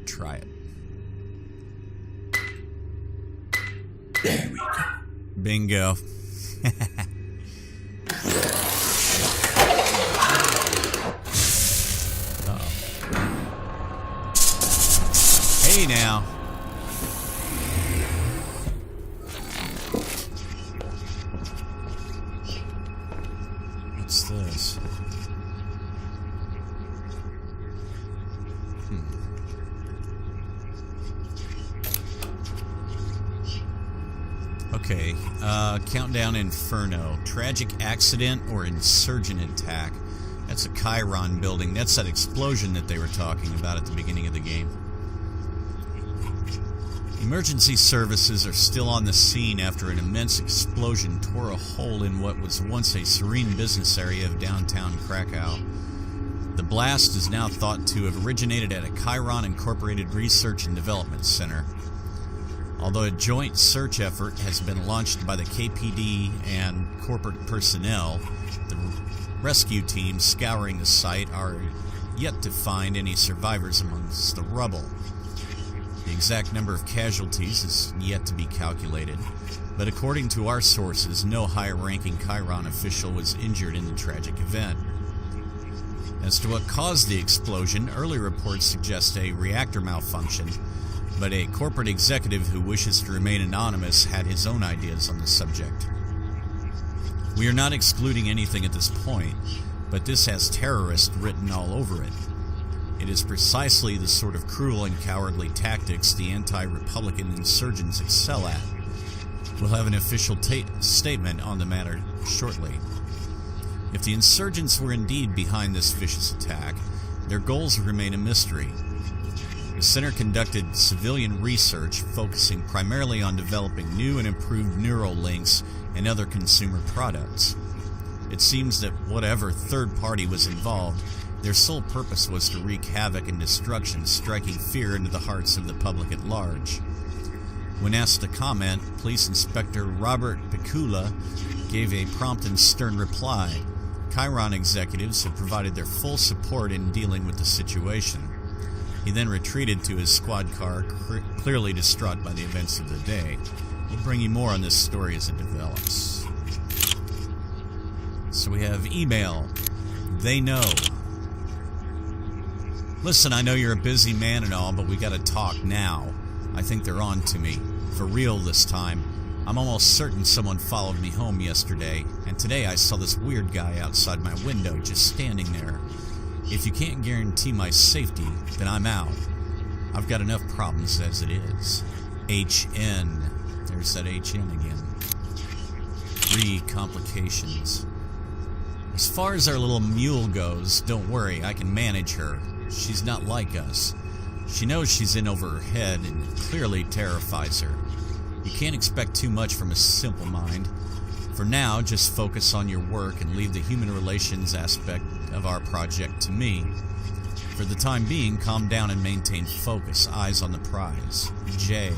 Try it. There we go. Bingo. Uh-oh. Hey now. What's this? Okay, Countdown Inferno. Tragic accident or insurgent attack? That's a Chiron building. That's that explosion that they were talking about at the beginning of the game. Emergency services are still on the scene after an immense explosion tore a hole in what was once a serene business area of downtown Krakow. The blast is now thought to have originated at a Chiron Incorporated Research and Development Center. Although a joint search effort has been launched by the KPD and corporate personnel, the rescue teams scouring the site are yet to find any survivors amongst the rubble. The exact number of casualties is yet to be calculated, but according to our sources, no high-ranking Chiron official was injured in the tragic event. As to what caused the explosion, early reports suggest a reactor malfunction, but a corporate executive who wishes to remain anonymous had his own ideas on the subject. We are not excluding anything at this point, but this has terrorist written all over it. It is precisely the sort of cruel and cowardly tactics the anti-Republican insurgents excel at. We'll have an official statement on the matter shortly. If the insurgents were indeed behind this vicious attack, their goals remain a mystery. The center conducted civilian research focusing primarily on developing new and improved neural links and other consumer products. It seems that whatever third party was involved, their sole purpose was to wreak havoc and destruction, striking fear into the hearts of the public at large. When asked to comment, Police Inspector Robert Pikula gave a prompt and stern reply. Chiron executives have provided their full support in dealing with the situation. He then retreated to his squad car, clearly distraught by the events of the day. We'll bring you more on this story as it develops. So we have email. They know. Listen, I know you're a busy man and all, but we gotta talk now. I think they're on to me. For real this time. I'm almost certain someone followed me home yesterday, and today I saw this weird guy outside my window just standing there. If you can't guarantee my safety, then I'm out. I've got enough problems as it is. HN. There's that HN again. 3 complications. As far as our little mule goes, don't worry, I can manage her. She's not like us. She knows she's in over her head, and it clearly terrifies her. You can't expect too much from a simple mind. For now, just focus on your work and leave the human relations aspect of our project to me. For the time being, calm down and maintain focus, eyes on the prize. J.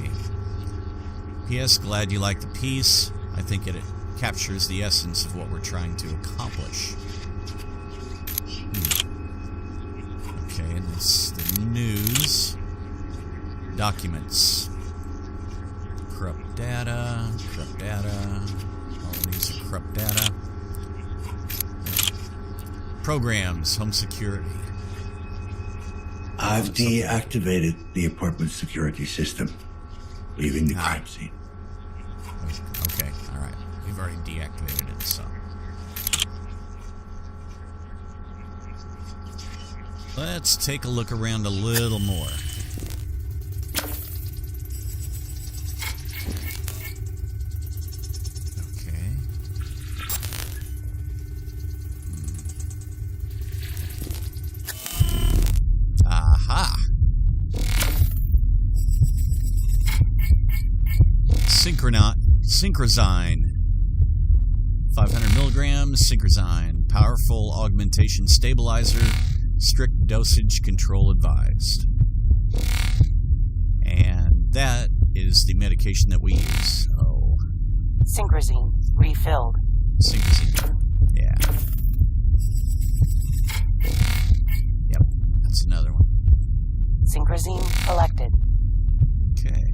P.S. Glad you like the piece. I think it captures the essence of what we're trying to accomplish. Okay, and it's the news. Documents. Corrupt data. Corrupt data. All these are corrupt data. Programs. Home security. I've deactivated the apartment security system, leaving the crime scene. Okay, alright. We've already deactivated it, so. Let's take a look around a little more. Okay. Aha! Synchrozine. 500 milligrams, Synchrozine. Powerful augmentation stabilizer. Strict dosage control advised. And that is the medication that we use. Oh. Synchrozine. Refilled. Synchrozine. Yeah. Yep. That's another one. Synchrozine collected. Okay.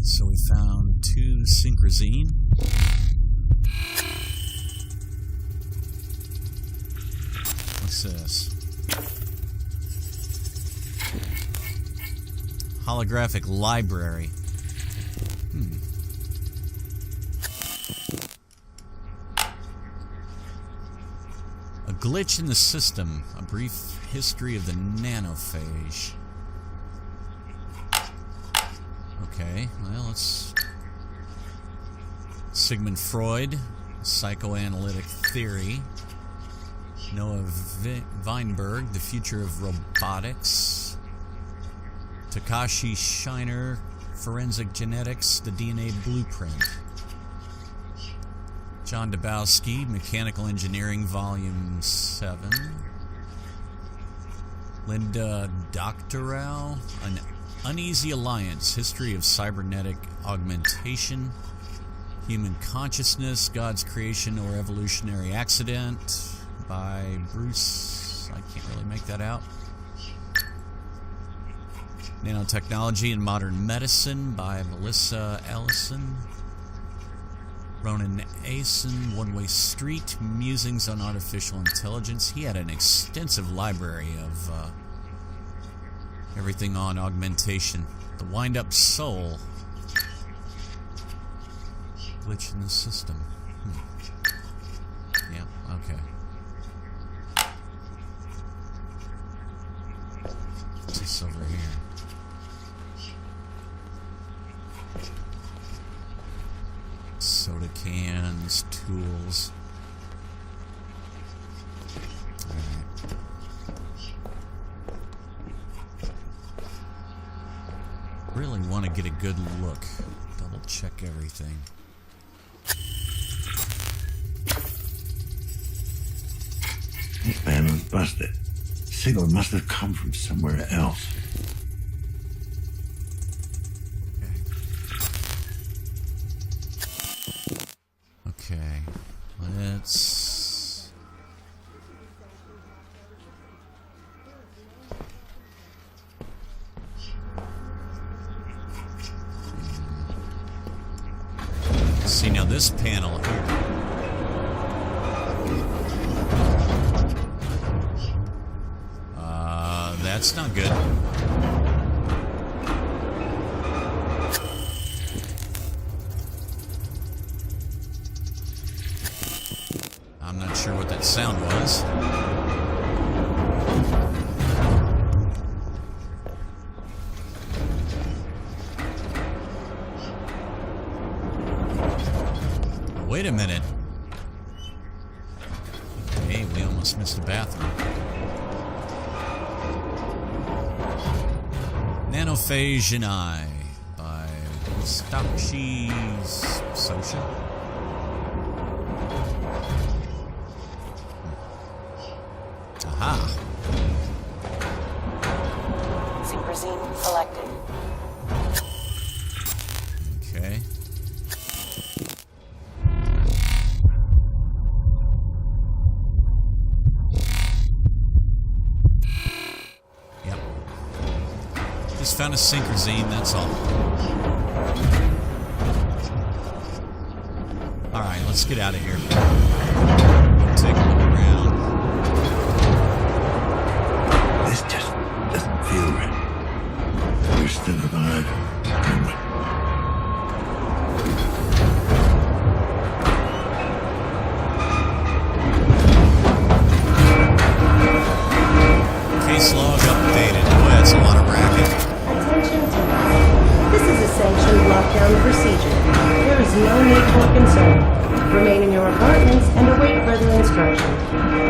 So we found 2 synchrozine. What's this? Holographic library. A glitch in the system. A brief history of the nanophage. Okay, well, let's... Sigmund Freud, psychoanalytic theory. Noah Weinberg, the future of robotics. Takashi Shiner, forensic genetics, the DNA blueprint. John Dabowski, mechanical engineering, volume 7. Linda Doctorow, an uneasy alliance, history of cybernetic augmentation, human consciousness, God's creation or evolutionary accident, by Bruce, I can't really make that out. Nanotechnology and Modern Medicine by Melissa Ellison. Ronan Asen, One Way Street, Musings on Artificial Intelligence. He had an extensive library of everything on augmentation. The Wind-Up Soul. Glitch in the system. Yeah, okay. What's this over here? Soda cans, tools. Alright. Really want to get a good look. Double check everything. This man was busted. Signal must have come from somewhere else. Okay, let's... see, now this panel here. That's not good. I'm not sure what that sound was. Wait a minute. Hey, we almost missed the bathroom. Nanophage and I by Stockshi Social. Aha. Synchrozine collected. Okay. Just found a synchrozine, that's all. Alright, let's get out of here. Take a look around. This just doesn't feel right. We're still alive, aren't we? Case log updated. Boy, that's a lot of racket. Attention team. This is a sanctioned lockdown procedure. There is no need for concern. Remain in your apartments and await further instruction.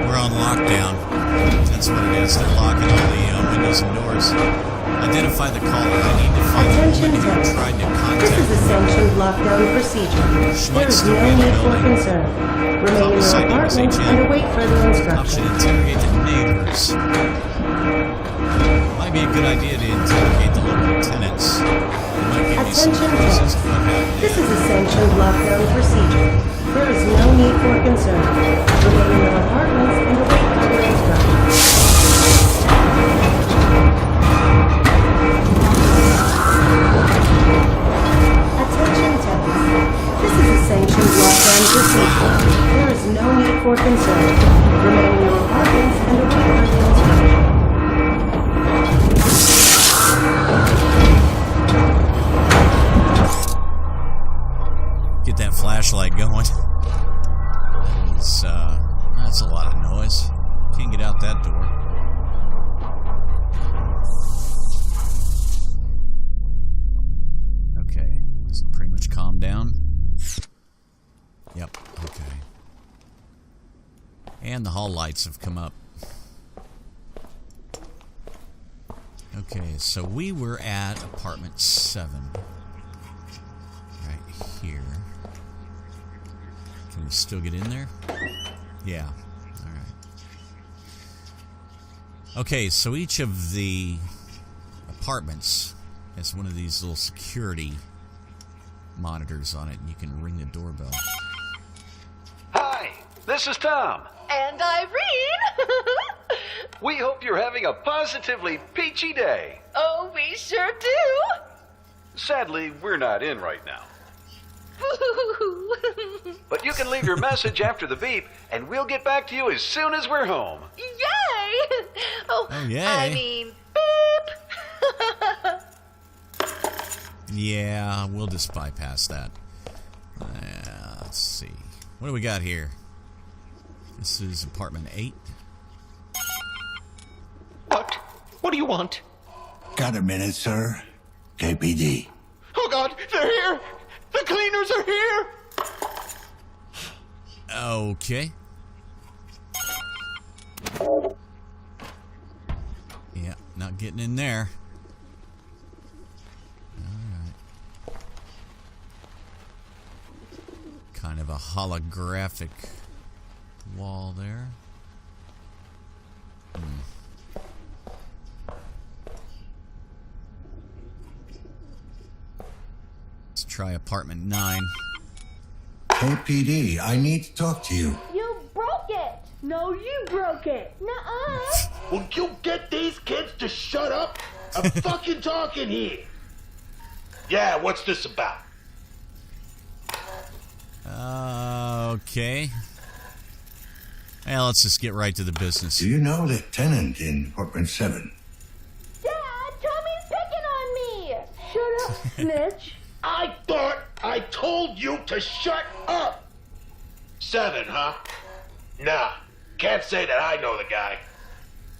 We're on lockdown. That's what it is. They're locking all the windows and doors. Identify the caller. I need to find the Attention woman who team. tried to This contact is a sanctioned lockdown procedure. She There might is still no be in the need for building. concern. Remain in your Homicide apartments HN. and await further Option instruction. interrogate the neighbors. Might be a good idea to interrogate the local tenants. They might give you some Attention clues as to team. what happened. This is a sanctioned lockdown procedure. There is no need for concern. Remain in your apartments and await further instruction. There is no need for concern. Remain in your apartments and await further instructions. Get that flashlight going. That's a lot of noise. Can't get out that door. Okay. Does it pretty much calm down? Yep. Okay. And the hall lights have come up. Okay, so we were at apartment 7. Right here. Can we still get in there? Yeah. Alright. Okay, so each of the apartments has one of these little security monitors on it, and you can ring the doorbell. Hi, this is Tom. And Irene! We hope you're having a positively peachy day. Oh, we sure do! Sadly, we're not in right now. But you can leave your message after the beep, and we'll get back to you as soon as we're home. Yay! Oh, yay. I mean, beep! Yeah, we'll just bypass that. Let's see. What do we got here? This is apartment 8. What? What do you want? Got a minute, sir? KPD. Oh God, they're here! The cleaners are here! Okay. Yeah, not getting in there. Alright. Kind of a holographic wall there. Let's try apartment 9. KPD, I need to talk to you. You broke it! No, you broke it! Nuh-uh! Will you get these kids to shut up? I'm fucking talking here! Yeah, what's this about? Okay. Well, let's just get right to the business. Do you know the tenant in apartment 7? Dad, Tommy's picking on me! Shut up, snitch! I thought I told you to shut up! 7, huh? Nah, can't say that I know the guy.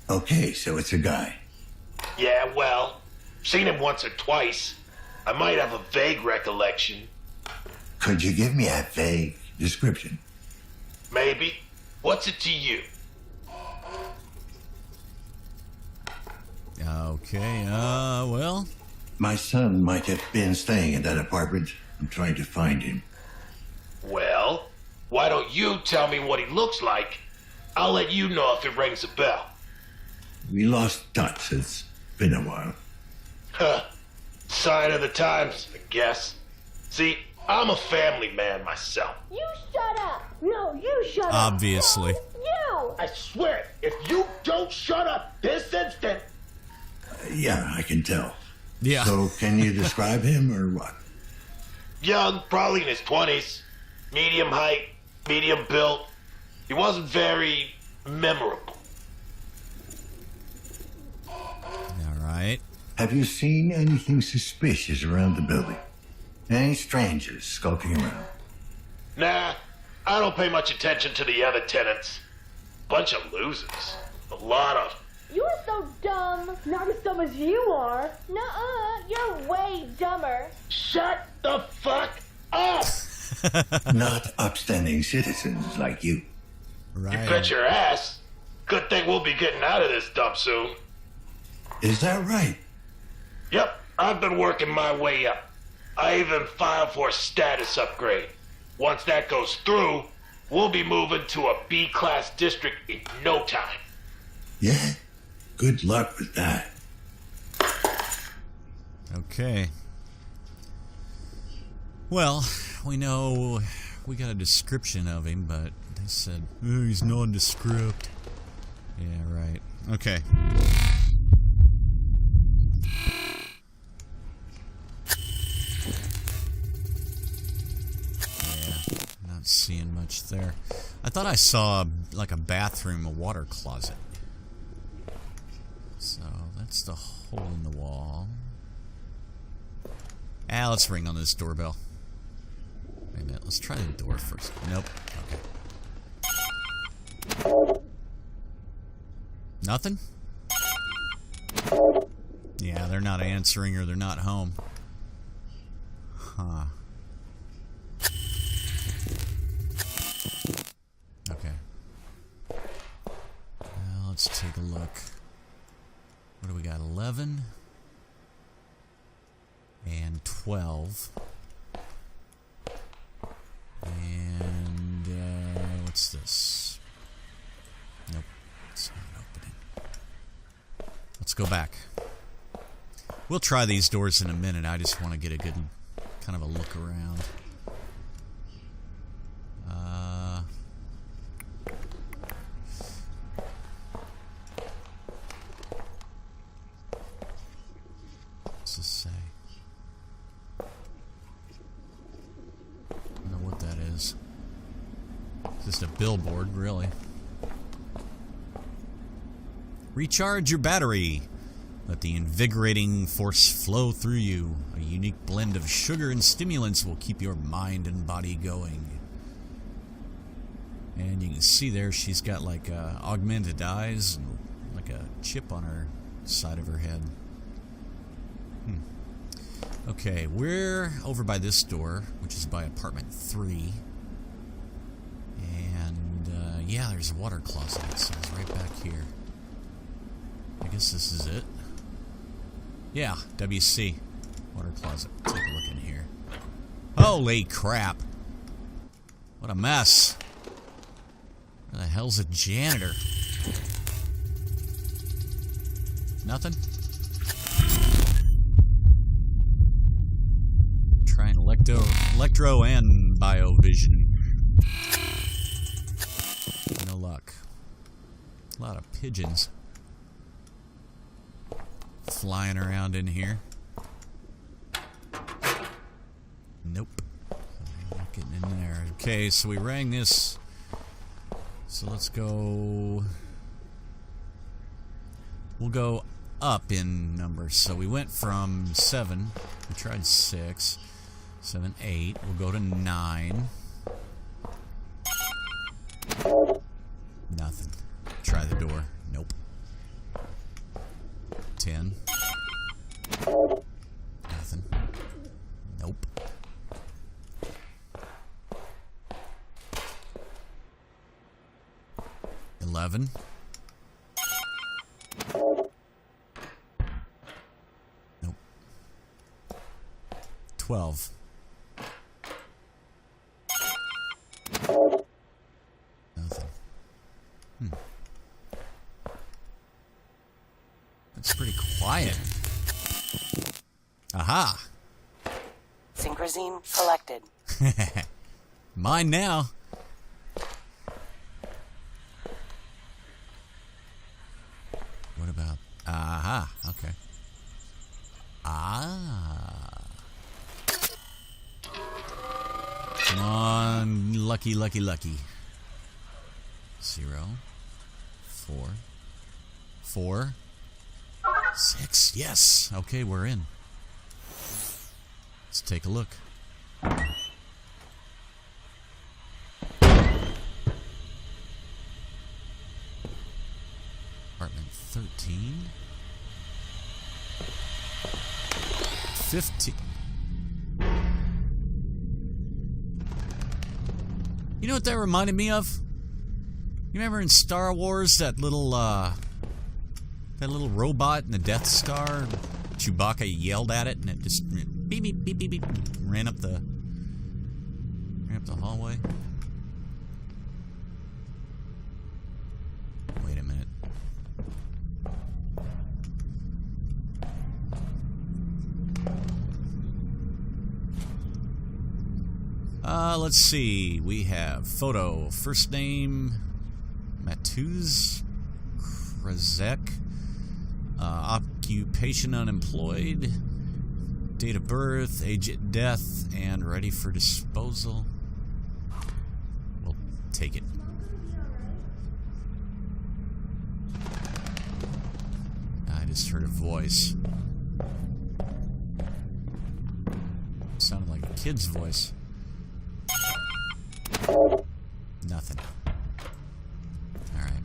Okay, so it's a guy. Yeah, well, seen him once or twice. I might have a vague recollection. Could you give me a vague description? Maybe. What's it to you? Okay, well... My son might have been staying in that apartment. I'm trying to find him. Well, why don't you tell me what he looks like? I'll let you know if it rings a bell. We lost touch. It's been a while. Huh. Sign of the times, I guess. See, I'm a family man myself. You shut up! No, you shut Obviously. up! You! I swear, if you don't shut up this instant... Yeah, I can tell. Yeah. So, can you describe him or what? Young, probably in his 20s. Medium height, medium built. He wasn't very memorable. Alright. Have you seen anything suspicious around the building? Any strangers skulking around? Nah, I don't pay much attention to the other tenants. Bunch of losers. A lot of them. You're so dumb! Not as dumb as you are! Nuh-uh! You're way dumber! Shut the fuck up! Not upstanding citizens like you. Right. You bet your ass. Good thing we'll be getting out of this dump soon. Is that right? Yep, I've been working my way up. I even filed for a status upgrade. Once that goes through, we'll be moving to a B-class district in no time. Yeah? Good luck with that. Okay. Well, we know we got a description of him, but they said, oh, he's nondescript. Yeah, right. Okay. Yeah, not seeing much there. I thought I saw like a bathroom, a water closet. So that's the hole in the wall. Let's ring on this doorbell. Wait a minute, let's try the door first. Nope. Okay. Nothing? Yeah, they're not answering or they're not home. Huh. Okay. Well, let's take a look. What do we got? 11 and 12. And what's this? Nope, it's not opening. Let's go back. We'll try these doors in a minute. I just want to get a good kind of a look around. What's this say? I don't know what that is. It's just a billboard, really. Recharge your battery. Let the invigorating force flow through you. A unique blend of sugar and stimulants will keep your mind and body going. And you can see there she's got like augmented eyes and like a chip on her side of her head. Okay, we're over by this door, which is by apartment 3. And yeah, there's a water closet. It says right back here. I guess this is it. Yeah, WC. Water closet. Take a look in here. Holy crap. What a mess. Where the hell's a janitor? Nothing? Trying electro and biovision. No luck. A lot of pigeons flying around in here. Nope. I'm not getting in there. Okay, so we rang this. So let's go. We'll go up in numbers. So we went from 7. We tried 6. 7, 8. We'll go to 9. Nothing. Try the door. Nope. 10. Nothing. Nope. 11. Nope. 12. Nothing. That's pretty quiet. Aha! Synchrosine selected. Mine now. What about... Aha, okay. Ah. Come on, lucky, lucky, lucky. 0, 4, 4, 6. Yes. Okay, we're in. Let's take a look. Apartment 13. 15. You know what that reminded me of? You remember in Star Wars that little robot in the Death Star? Chewbacca yelled at it and it just beep beep beep beep beep ran up the hallway. Wait a minute. Let's see. We have photo, first name Matuz Krezek, occupation unemployed, date of birth, age at death, and ready for disposal. take it. I just heard a voice. Sounded like a kid's voice. Nothing. Alright.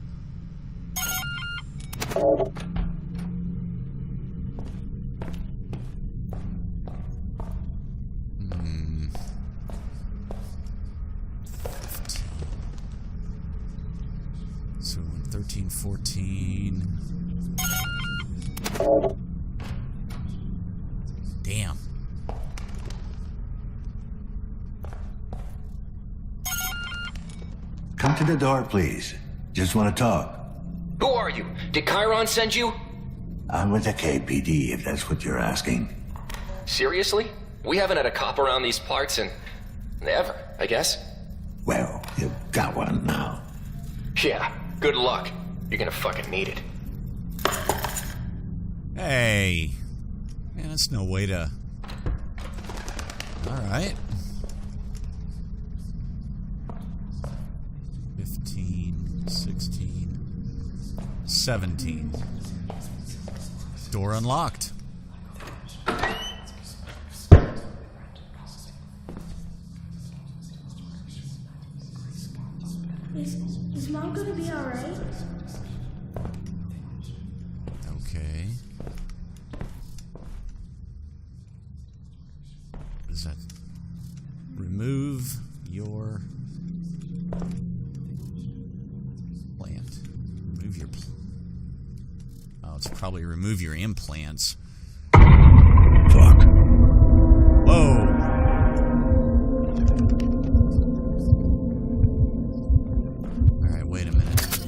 So 13, 14. Damn. Come to the door, please. Just want to talk. Who are you? Did Chiron send you? I'm with the KPD, if that's what you're asking. Seriously? We haven't had a cop around these parts in... ever, I guess. Well, you've got one now. Yeah, good luck. You're gonna fucking need it. Hey. Man, that's no way to... Alright. 15, 16, 17. Door unlocked. Is Mom gonna be alright? Okay. What is that? Remove your plant. Remove your... Oh, it's probably remove your implants. Fuck. Whoa! Alright, wait a minute.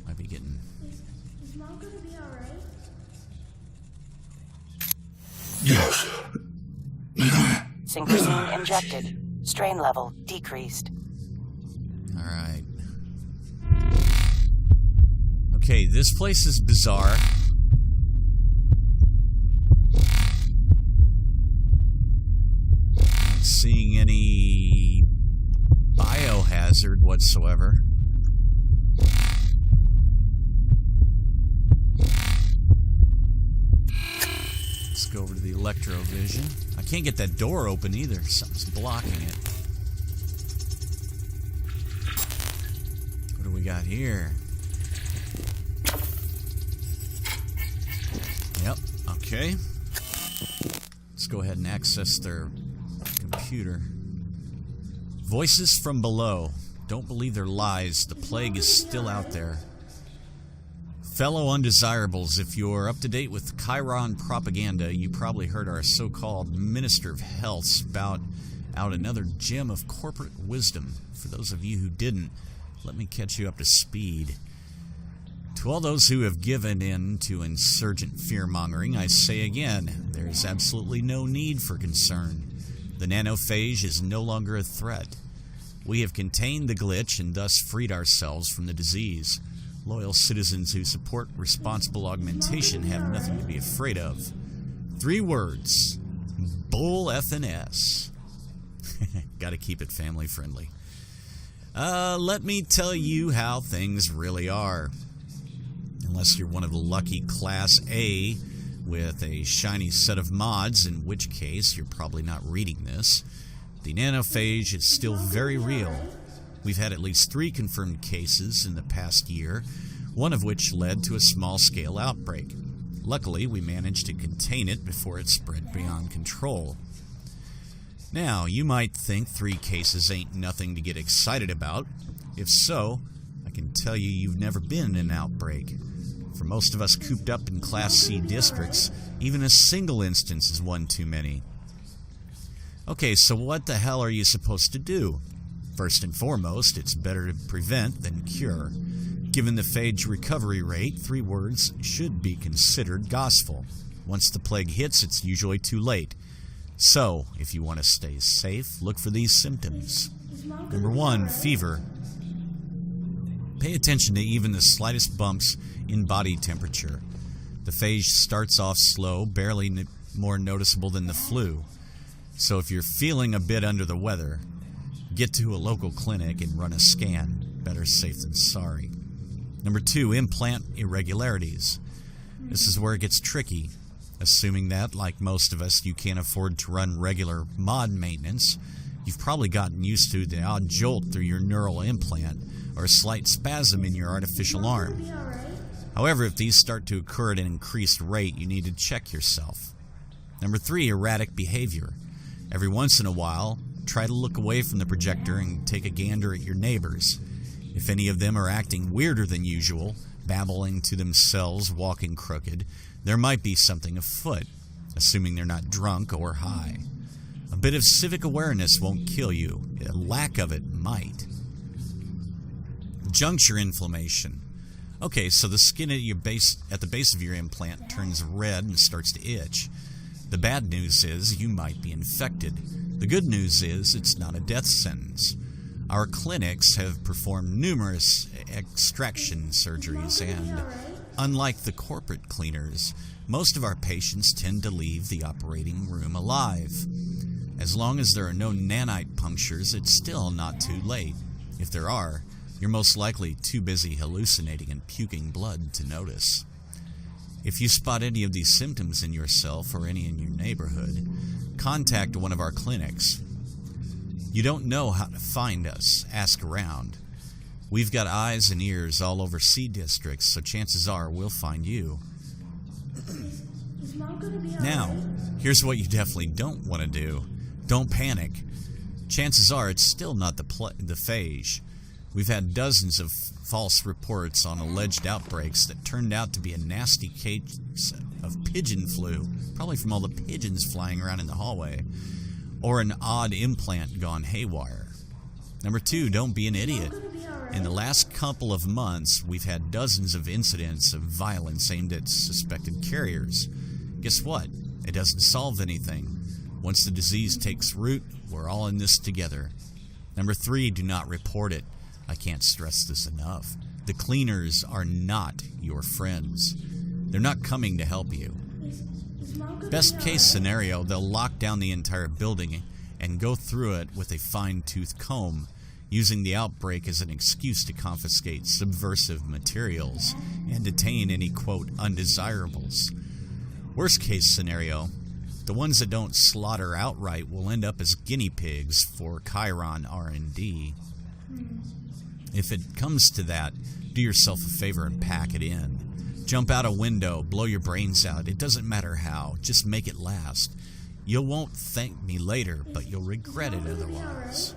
Might be getting... Is Mom gonna be alright? Yes. Synchrosine injected. Strain level decreased. Alright. Okay, this place is bizarre. Not seeing any biohazard whatsoever. Let's go over to the electrovision. I can't get that door open either. Something's blocking it. What do we got here? Yep, okay. Let's go ahead and access their computer. Voices from below. Don't believe their lies. The plague is still out there. Fellow undesirables, if you're up to date with Chiron propaganda, you probably heard our so-called Minister of Health spout out another gem of corporate wisdom. For those of you who didn't, let me catch you up to speed. To all those who have given in to insurgent fear-mongering, I say again, there is absolutely no need for concern. The nanophage is no longer a threat. We have contained the glitch and thus freed ourselves from the disease. Loyal citizens who support responsible augmentation have nothing to be afraid of. 3 words. Bull F&S. Gotta keep it family friendly. Let me tell you how things really are. Unless you're one of the lucky Class A with a shiny set of mods, in which case you're probably not reading this. The nanophage is still very real. We've had at least 3 confirmed cases in the past year, one of which led to a small-scale outbreak. Luckily, we managed to contain it before it spread beyond control. Now, you might think 3 cases ain't nothing to get excited about. If so, I can tell you you've never been in an outbreak. For most of us cooped up in Class C districts, even a single instance is one too many. Okay, so what the hell are you supposed to do? First and foremost, it's better to prevent than cure. Given the phage recovery rate, 3 words should be considered gospel. Once the plague hits, it's usually too late. So, if you want to stay safe, look for these symptoms. Number 1, fever. Pay attention to even the slightest bumps in body temperature. The phage starts off slow, barely more noticeable than the flu. So if you're feeling a bit under the weather, Get to a local clinic and run a scan. Better safe than sorry. Number 2, implant irregularities. This is where it gets tricky. Assuming that, like most of us, you can't afford to run regular mod maintenance, you've probably gotten used to the odd jolt through your neural implant or a slight spasm in your artificial arm. However, if these start to occur at an increased rate, you need to check yourself. Number 3, erratic behavior. Every once in a while, try to look away from the projector and take a gander at your neighbors. If any of them are acting weirder than usual, babbling to themselves, walking crooked, there might be something afoot, assuming they're not drunk or high. A bit of civic awareness won't kill you. A lack of it might. Juncture inflammation. Okay, so the skin at the base of your implant turns red and starts to itch. The bad news is you might be infected. The good news is it's not a death sentence. Our clinics have performed numerous extraction surgeries, and unlike the corporate cleaners, most of our patients tend to leave the operating room alive. As long as there are no nanite punctures, it's still not too late. If there are, you're most likely too busy hallucinating and puking blood to notice. If you spot any of these symptoms in yourself or any in your neighborhood, contact one of our clinics. You don't know how to find us, ask around. We've got eyes and ears all over C districts, so chances are we'll find you. Now, here's what you definitely don't want to do. Don't panic. Chances are it's still not the phage. We've had dozens of false reports on alleged outbreaks that turned out to be a nasty case of pigeon flu, probably from all the pigeons flying around in the hallway, or an odd implant gone haywire. Number 2, don't be an idiot. In the last couple of months, we've had dozens of incidents of violence aimed at suspected carriers. Guess what? It doesn't solve anything. Once the disease takes root, we're all in this together. Number 3, do not report it. I can't stress this enough. The cleaners are not your friends. They're not coming to help you. Best case scenario, they'll lock down the entire building and go through it with a fine-tooth comb, using the outbreak as an excuse to confiscate subversive materials and detain any, quote, undesirables. Worst case scenario, the ones that don't slaughter outright will end up as guinea pigs for Chiron R&D. If it comes to that, do yourself a favor and pack it in. Jump out a window, blow your brains out. It doesn't matter how. Just make it last. You won't thank me later, but you'll regret it otherwise.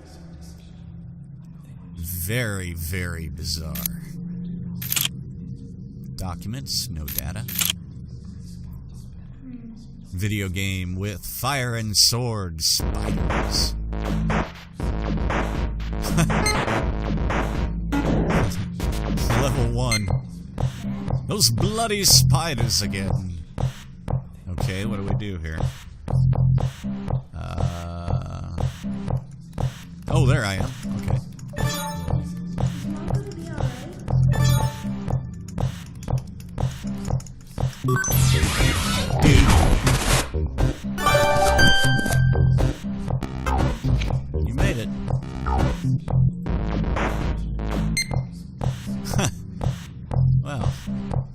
Very, very bizarre. Documents, no data. Video game with fire and sword spiders. Level 1. Those bloody spiders again. Okay, what do we do here? Oh, there I am. Okay. You made it. Well,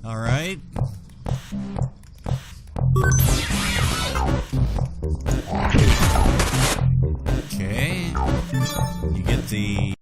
all right. Okay. You get the